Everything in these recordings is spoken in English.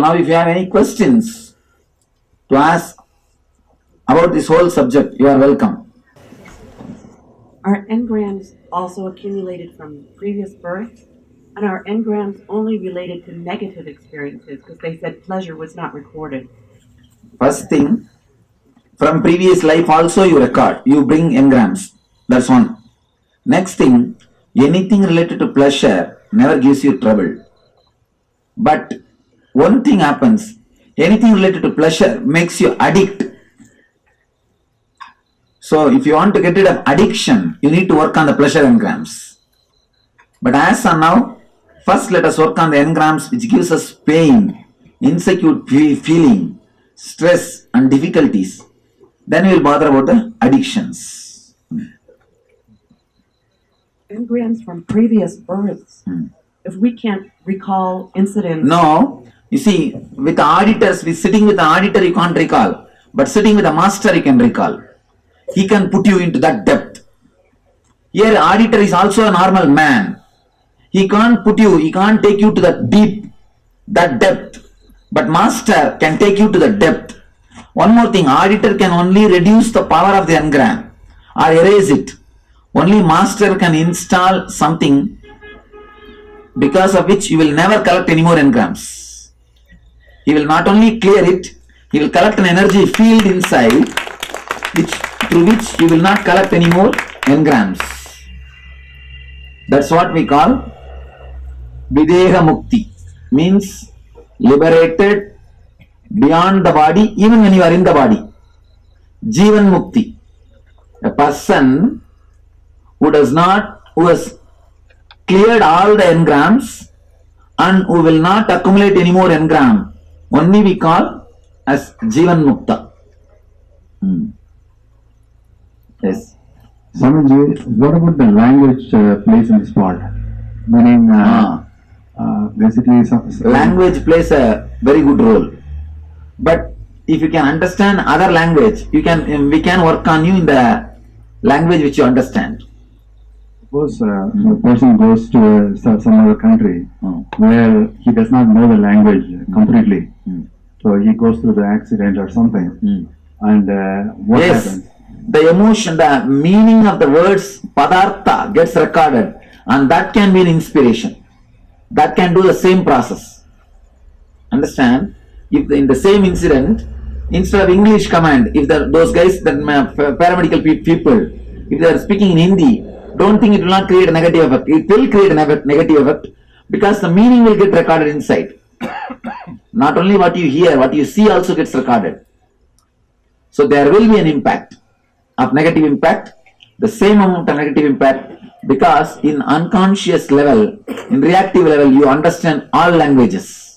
now if you have any questions to ask about this whole subject, you are welcome. Are engrams also accumulated from previous births? And are engrams only related to negative experiences? Because they said pleasure was not recorded. First thing, from previous life also you record. You bring engrams. That's one. Next thing, anything related to pleasure never gives you trouble. But one thing happens, anything related to pleasure makes you addict. So if you want to get rid of addiction, you need to work on the pleasure engrams. But as of now, first let us work on the engrams which gives us pain, insecure feeling, stress and difficulties. Then we will bother about the addictions. Engrams from previous births. If we can't recall incidents... No. You see, with auditors, sitting with an auditor you can't recall. But sitting with a master you can recall. He can put you into that depth. Here auditor is also a normal man. He can't put you, he can't take you to that deep, that depth. But master can take you to the depth. One more thing, auditor can only reduce the power of the engram or erase it. Only master can install something because of which you will never collect any more engrams. He will not only clear it, he will collect an energy field inside through which you will not collect any more engrams. That's what we call Videha Mukti, means liberated beyond the body even when you are in the body. Jivan Mukti, a person who has cleared all the engrams and who will not accumulate any more engram, only we call as Jivan Mukta. Yes. Swamiji, what about the language plays in this part? Meaning, basically, language plays a very good role. But if you can understand other language, we can work on you in the language which you understand. Suppose a person goes to some other country where he does not know the language completely. So he goes through the accident or something. And what happens? The emotion, the meaning of the words padartha gets recorded, and that can be an inspiration. That can do the same process. Understand? If in the same incident, instead of English command, if those guys, that paramedical people, if they are speaking in Hindi, don't think it will not create a negative effect. It will create a negative effect because the meaning will get recorded inside. Not only what you hear, what you see also gets recorded. So there will be an impact of negative impact, the same amount of negative impact, because in unconscious level, in reactive level, you understand all languages.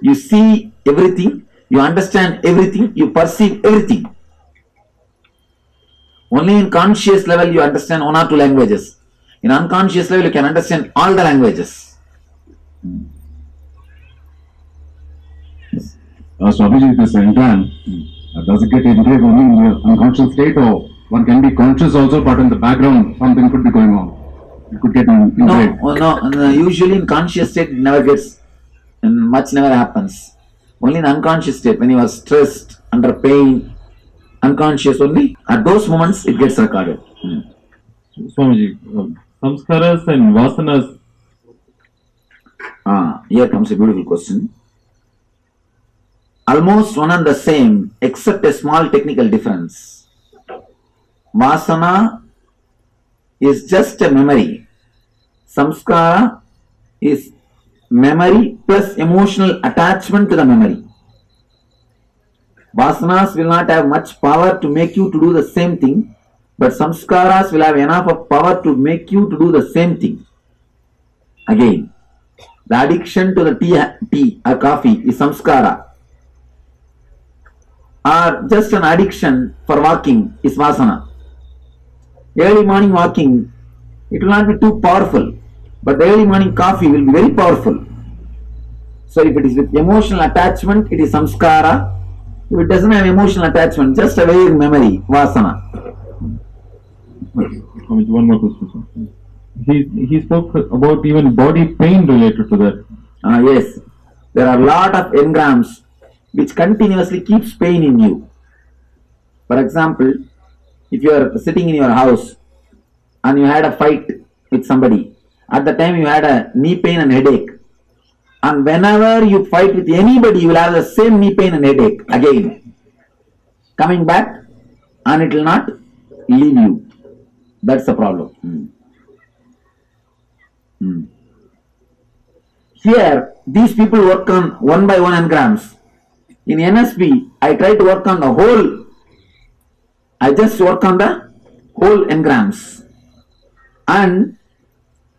You see everything, you understand everything, you perceive everything. Only in conscious level you understand one or two languages. In unconscious level you can understand all the languages. Swamiji, this engram, does it get engraved only in the unconscious state, or one can be conscious also, but in the background something could be going on? It could get engraved. No, usually in conscious state it never gets, much never happens. Only in unconscious state, when you are stressed, under pain, unconscious only, at those moments it gets recorded. Swamiji, samskaras and vasanas. Here comes a beautiful question. Almost one and the same, except a small technical difference. Vasana is just a memory. Samskara is memory plus emotional attachment to the memory. Vasanas will not have much power to make you to do the same thing, but samskaras will have enough of power to make you to do the same thing. Again, the addiction to the tea or coffee is samskara. Or just an addiction for walking is vasana. Early morning walking, it will not be too powerful, but the early morning coffee will be very powerful. So if it is with emotional attachment, it is samskara. If it doesn't have emotional attachment, just a vague memory, vasana. One more question. He spoke about even body pain related to that. Yes. there are a lot of engrams which continuously keeps pain in you. For example, if you are sitting in your house and you had a fight with somebody, at the time you had a knee pain and headache, and whenever you fight with anybody, you will have the same knee pain and headache again, coming back, and it will not leave you. That's the problem. Here, these people work on one by one engrams. In NSP, I try to work on the whole. I just work on the whole engrams. And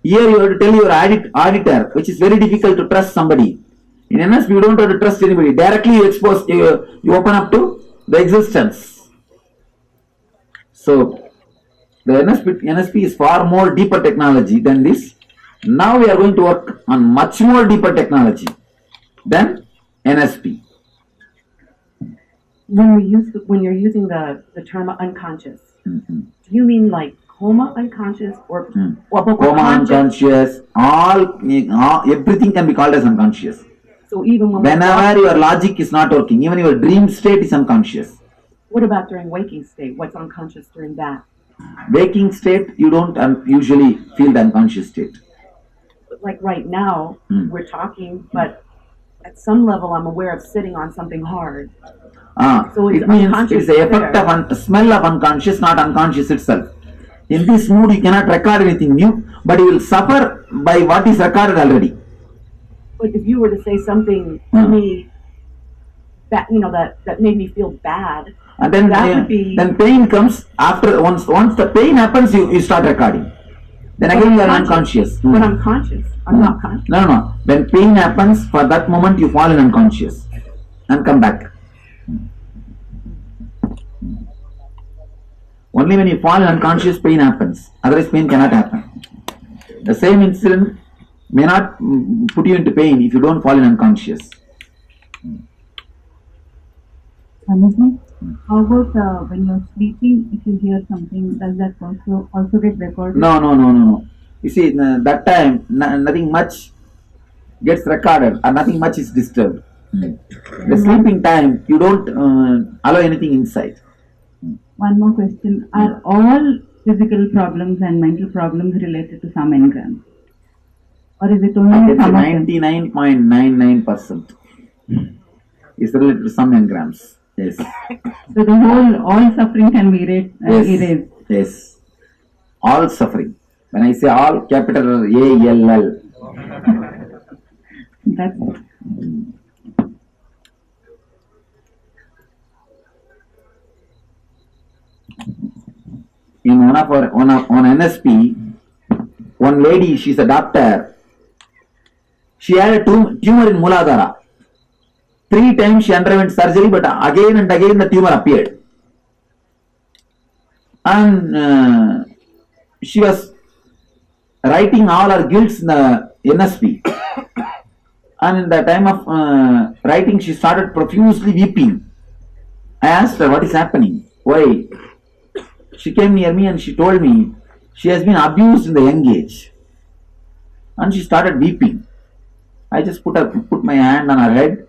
here you have to tell your auditor, which is very difficult to trust somebody. In NSP, you don't have to trust anybody. Directly you expose, you open up to the existence. So, the NSP is far more deeper technology than this. Now we are going to work on much more deeper technology than NSP. When you're using the term unconscious, do you mean like coma unconscious or coma unconscious? Everything can be called as unconscious. So even whenever your logic is not working, even your dream state is unconscious. What about during waking state? What's unconscious during that? Waking state, you don't usually feel the unconscious state. Like right now, we're talking, but at some level I'm aware of sitting on something hard. So it means it's the effect of smell of unconscious, not unconscious itself. In this mood, you cannot record anything new, but you will suffer by what is recorded already. But if you were to say something to me that that made me feel bad, and then then pain comes after once the pain happens, you start recording. Then again you are unconscious. But I'm conscious. I'm not conscious. No. When pain happens, for that moment you fall in unconscious and come back. Only when you fall in unconscious, pain happens. Otherwise, pain cannot happen. The same incident may not put you into pain if you don't fall in unconscious. Swamiji, how about when you're sleeping, if you hear something, does that also get recorded? No. You see, that time, nothing much gets recorded and nothing much is disturbed. The sleeping time, you don't allow anything inside. One more question. Are all physical problems and mental problems related to some engrams? Or is it only some 99.99% is related to some engrams. Yes. So all suffering can be erased? Yes. All suffering. When I say all, capital A-L-L. That's it. In on NSP, one lady, she's a doctor. She had a tumor in Muladhara. 3 times she underwent surgery, but again and again the tumor appeared. And she was writing all her guilts in the NSP. And in the time of writing, she started profusely weeping. I asked her, what is happening? Why? She came near me and she told me she has been abused in the young age. And she started weeping. I just put my hand on her head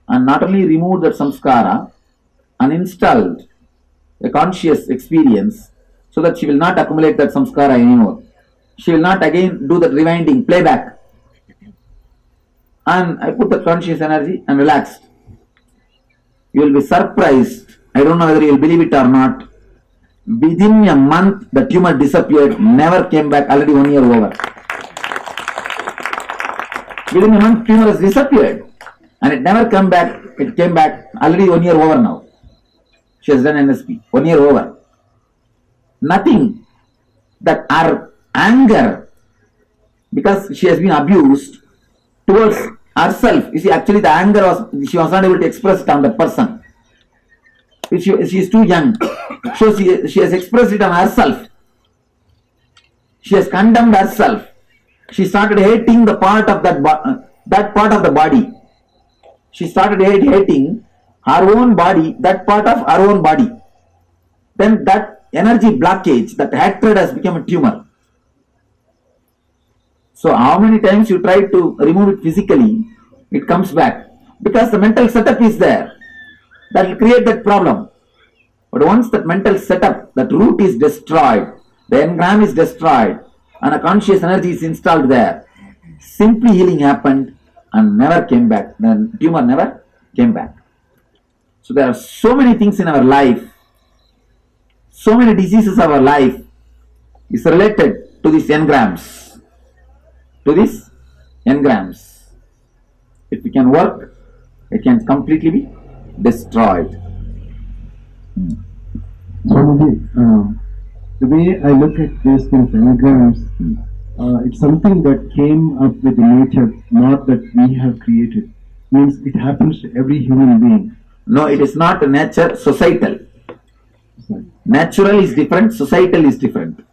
and not only removed that samskara and installed a conscious experience so that she will not accumulate that samskara anymore. She will not again do that rewinding, playback. And I put the conscious energy and relaxed. You will be surprised. I don't know whether you will believe it or not. Within a month, the tumor disappeared, never came back, already 1 year over. Within a month, tumor has disappeared and it never came back, it came back, already 1 year over now. She has done NSP, 1 year over. Nothing that our anger, because she has been abused towards herself. You see, actually the anger was, she was not able to express it on the person. She is too young. So she has expressed it on herself. She has condemned herself. She started hating the part of that part of the body. She started hating her own body, that part of her own body. Then that energy blockage, that hatred has become a tumor. So how many times you try to remove it physically, it comes back. Because the mental setup is there. That will create that problem. But once that mental setup, that root is destroyed, the engram is destroyed, and a conscious energy is installed there, simply healing happened and never came back. The tumor never came back. So there are so many things in our life, so many diseases of our life is related to these engrams. To these engrams. If we can work, it can completely be destroyed. Swamiji, the way I look at these things, engrams, it's something that came up with nature, not that we have created. Means it happens to every human being. No, it is not nature, societal. Sorry. Natural is different, societal is different.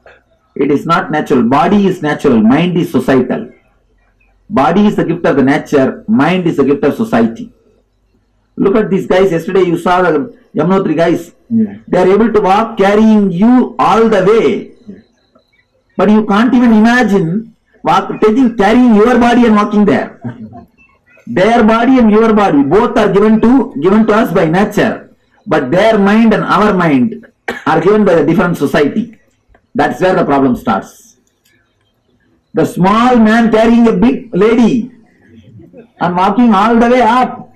It is not natural. Body is natural, mind is societal. Body is the gift of the nature, mind is the gift of society. Look at these guys. Yesterday you saw the Yamunotri guys. Yeah. They are able to walk carrying you all the way. Yeah. But you can't even imagine carrying your body and walking there. Their body and your body, both are given to us by nature. But their mind and our mind are given by a different society. That's where the problem starts. The small man carrying a big lady and walking all the way up.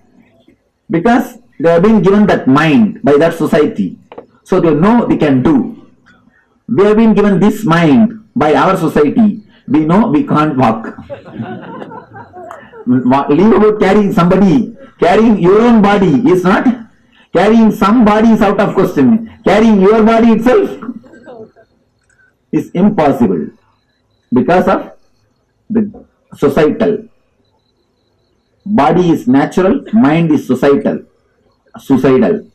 Because they have been given that mind by that society. So they know they can do. We have been given this mind by our society. We know we can't walk. Leave about carrying somebody. Carrying your own body is not. Carrying some body is out of question. Carrying your body itself is impossible. Because of the societal. Body is natural, mind is societal. Suicidal.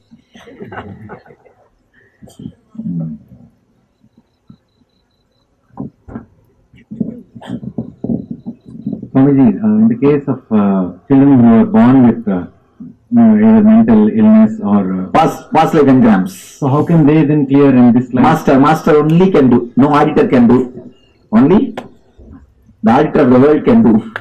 Swamiji, in the case of children who are born with either mental illness or Past life engrams. so how can they then clear in this life? Master only can do. No auditor can do. Only the auditor of the world can do.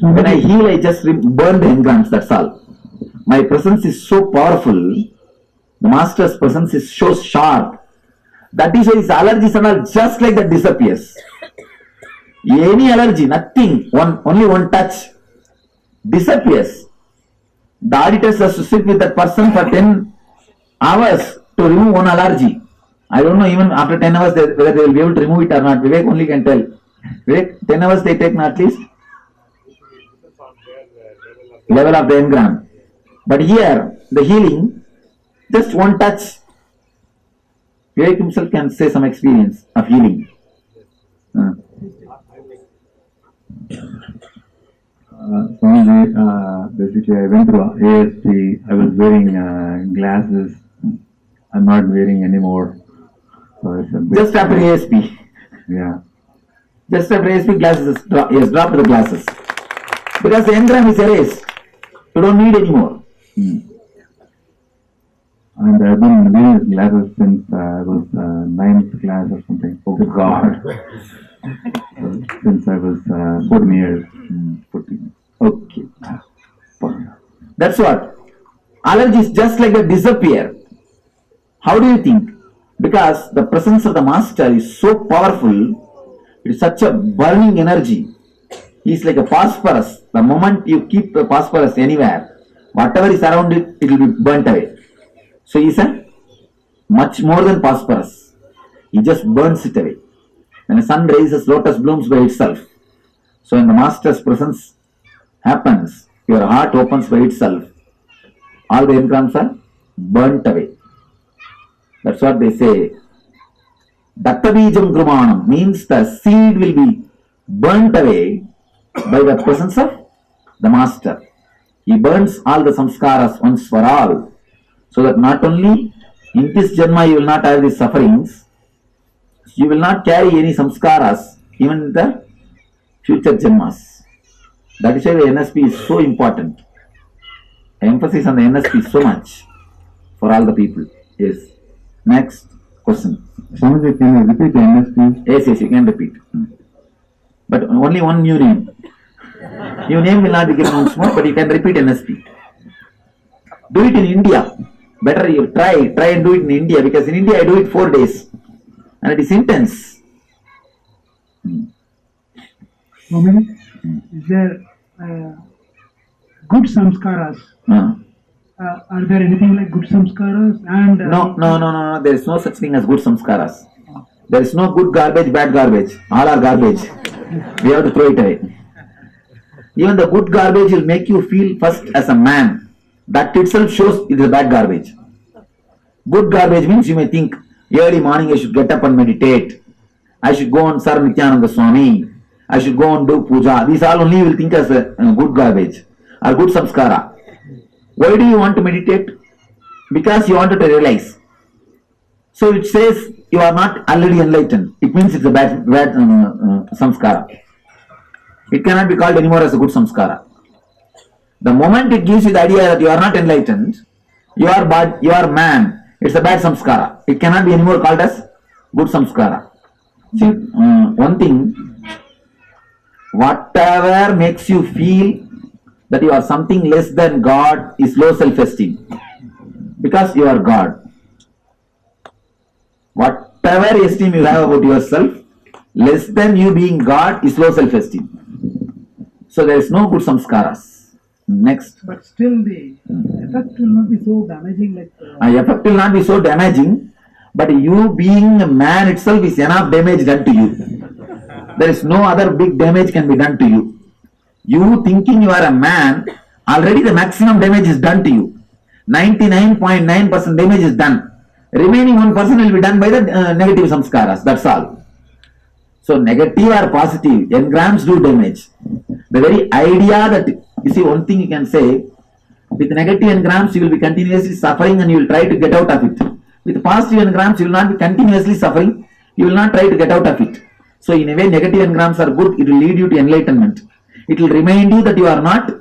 When I heal, I just burn the engrams, that's all. My presence is so powerful. The master's presence is so sharp. That is why his allergies and all just like that disappears. Any allergy, nothing, only one touch disappears. The auditors has to sit with that person for 10 hours to remove one allergy. I don't know even after 10 hours whether they will be able to remove it or not. Vivek only can tell. Vivek, 10 hours they take at least. Level of the engram. But here, the healing, just one touch. Vivek himself can say some experience of healing. Swamiji, basically I went through ASP, I was wearing glasses, I'm not wearing anymore. So it's a bit, Just after ASP. yeah. Just after ASP glasses, he has dropped the glasses. Because the engram is erased. You don't need anymore. And I've been wearing these glasses since I was 9th class or something. Oh God. Since I was 14 years. 14. Okay. That's what. Allergies just like that disappear. How do you think? Because the presence of the master is so powerful, it is such a burning energy. He is like a phosphorus. The moment you keep the phosphorus anywhere, whatever is around it, it will be burnt away. So he is a much more than phosphorus. He just burns it away. When the sun raises, lotus blooms by itself. So when the master's presence happens, your heart opens by itself. All the engrams are burnt away. That's what they say. Dattabijam Grumanam means the seed will be burnt away by the presence of the master. He burns all the samskaras once for all. So that not only in this Janma you will not have these sufferings, you will not carry any samskaras even in the future Janmas. That is why the NSP is so important. Emphasis on the NSP so much for all the people. Yes. Next question. Swamiji, can you repeat the NS, please? Yes, you can repeat. But only one new name. Your name will not be given once more, but you can repeat NSP. Do it in India. Better you try and do it in India, because in India I do it 4 days. And it is intense. Swamiji, is there good samskaras? Are there anything like good samskaras? And No. There is no such thing as good samskaras. There is no good garbage, bad garbage. All are garbage. We have to throw it away. Even the good garbage will make you feel first as a man. That itself shows it is a bad garbage. Good garbage means you may think, early morning I should get up and meditate. I should go and serve Nithyananda Swami. I should go and do puja. These all only you will think as a good garbage or good samskara. Why do you want to meditate? Because you wanted to realize. So it says you are not already enlightened. It means it's a bad samskara. It cannot be called anymore as a good samskara. The moment it gives you the idea that you are not enlightened, you are bad, you are man, it's a bad samskara. It cannot be anymore called as good samskara. See, one thing, whatever makes you feel that you are something less than God is low self-esteem. Because you are God. Whatever esteem you have about yourself, less than you being God is low self-esteem. So there is no good samskaras. Next. But still the effect will not be so damaging like... Effect will not be so damaging, but you being a man itself is enough damage done to you. There is no other big damage can be done to you. You thinking you are a man, already the maximum damage is done to you. 99.9% damage is done. Remaining 1% will be done by the negative samskaras, that's all. So negative or positive, engrams do damage. The very idea that, you see, one thing you can say, with negative engrams you will be continuously suffering and you will try to get out of it. With positive engrams you will not be continuously suffering, you will not try to get out of it. So in a way negative engrams are good, it will lead you to enlightenment. It will remind you that you are not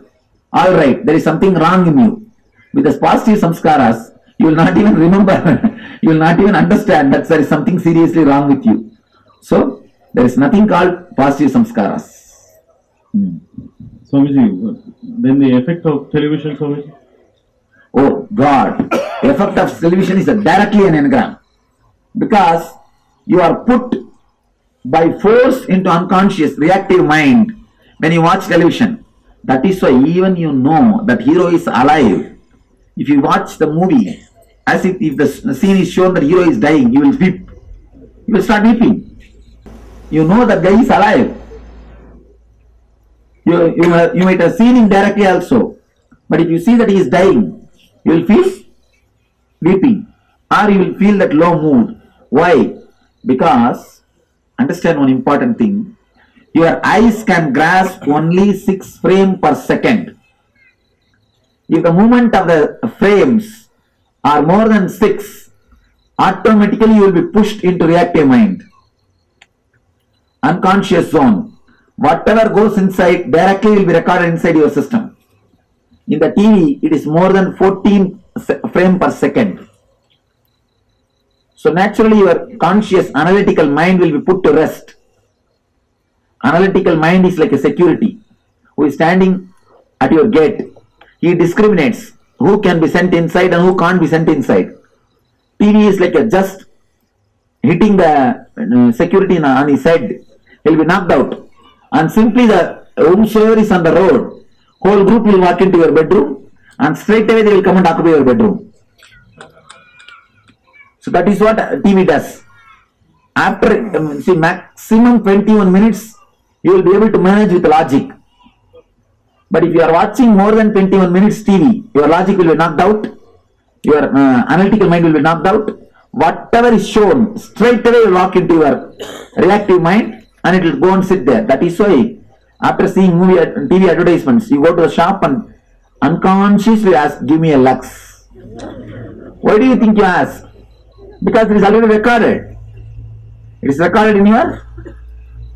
alright, there is something wrong in you. With the positive samskaras, you will not even remember, you will not even understand that there is something seriously wrong with you. So there is nothing called positive samskaras. Swamiji, then the effect of television, Swamiji? Oh God, the effect of television is directly an engram. Because you are put by force into unconscious, reactive mind when you watch television. That is why even you know that hero is alive. If you watch the movie, as if the scene is shown that hero is dying, you will weep. You will start weeping. You know that guy is alive. You might have seen him directly also. But if you see that he is dying, you will feel weeping. Or you will feel that low mood. Why? Because, understand one important thing, your eyes can grasp only 6 frames per second. If the movement of the frames are more than 6, automatically you will be pushed into reactive mind. Unconscious zone. Whatever goes inside directly will be recorded inside your system. In the TV, it is more than 14 frames per second. So naturally your conscious analytical mind will be put to rest. Analytical mind is like a security who is standing at your gate. He discriminates who can be sent inside and who can't be sent inside. TV is like a just hitting the security on his head. He will be knocked out. And simply the whomsoever is on the road, whole group will walk into your bedroom and straight away they will come and occupy your bedroom. So that is what TV does. After see maximum 21 minutes, you will be able to manage with logic. But if you are watching more than 21 minutes TV, your logic will be knocked out, your analytical mind will be knocked out. Whatever is shown, straight away you walk into your reactive mind and it will go and sit there. That is why after seeing movie TV advertisements, you go to the shop and unconsciously ask, give me a Lux. Why do you think you ask? Because it is already recorded. It is recorded in your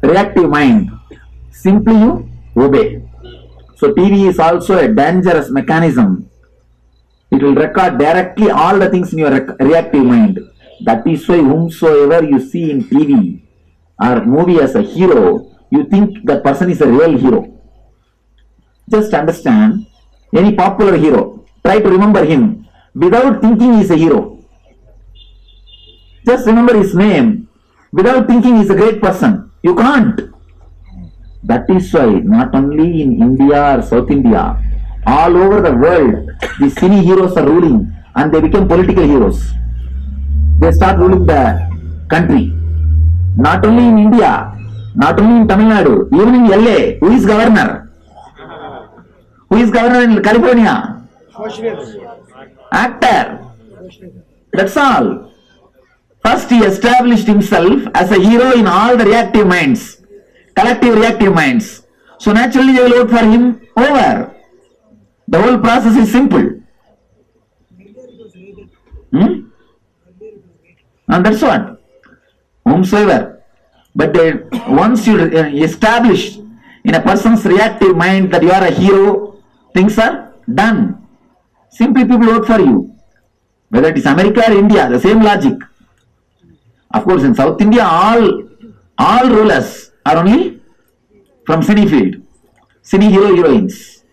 reactive mind. Simply you obey. So TV is also a dangerous mechanism. It will record directly all the things in your reactive mind. That is why whomsoever you see in TV or movie as a hero, you think that person is a real hero. Just understand, any popular hero, try to remember him without thinking he is a hero. Just remember his name without thinking he is a great person. You can't. That is why not only in India or South India, all over the world, the cine heroes are ruling and they become political heroes. They start ruling the country. Not only in India, not only in Tamil Nadu, even in LA, who is governor? Who is governor in California? Actor. That's all. First he established himself as a hero in all the reactive minds, collective reactive minds. So naturally they will vote for him over. The whole process is simple. And that's what. Whomsoever. But once you establish in a person's reactive mind that you are a hero, things are done. Simply people vote for you. Whether it is America or India, the same logic. Of course, in South India, all rulers are only from cine field, cine hero heroines.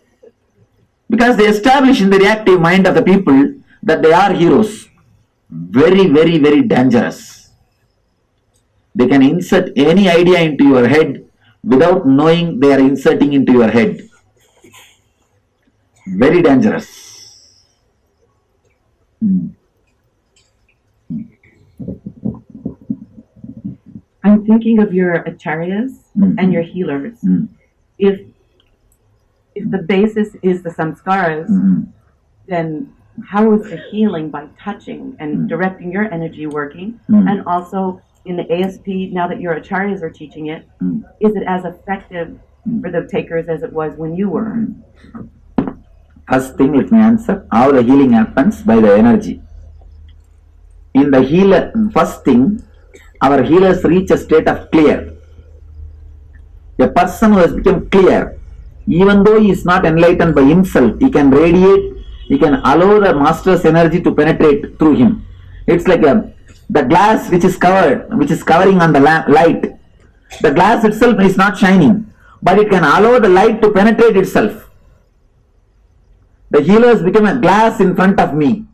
Because they establish in the reactive mind of the people that they are heroes. Very, very, very dangerous. They can insert any idea into your head without knowing they are inserting into your head. Very dangerous. I'm thinking of your acharyas and your healers. If the basis is the samskaras, then how is the healing by touching and directing your energy working? And also in the ASP, now that your acharyas are teaching it, is it as effective for the takers as it was when you were? First thing, let me answer. How the healing happens? By the energy. In the healer, first thing, our healers reach a state of clear. A person who has become clear, even though he is not enlightened by himself, he can radiate, he can allow the master's energy to penetrate through him. It's like the glass which is covering on the light. The glass itself is not shining, but it can allow the light to penetrate itself. The healers become a glass in front of me.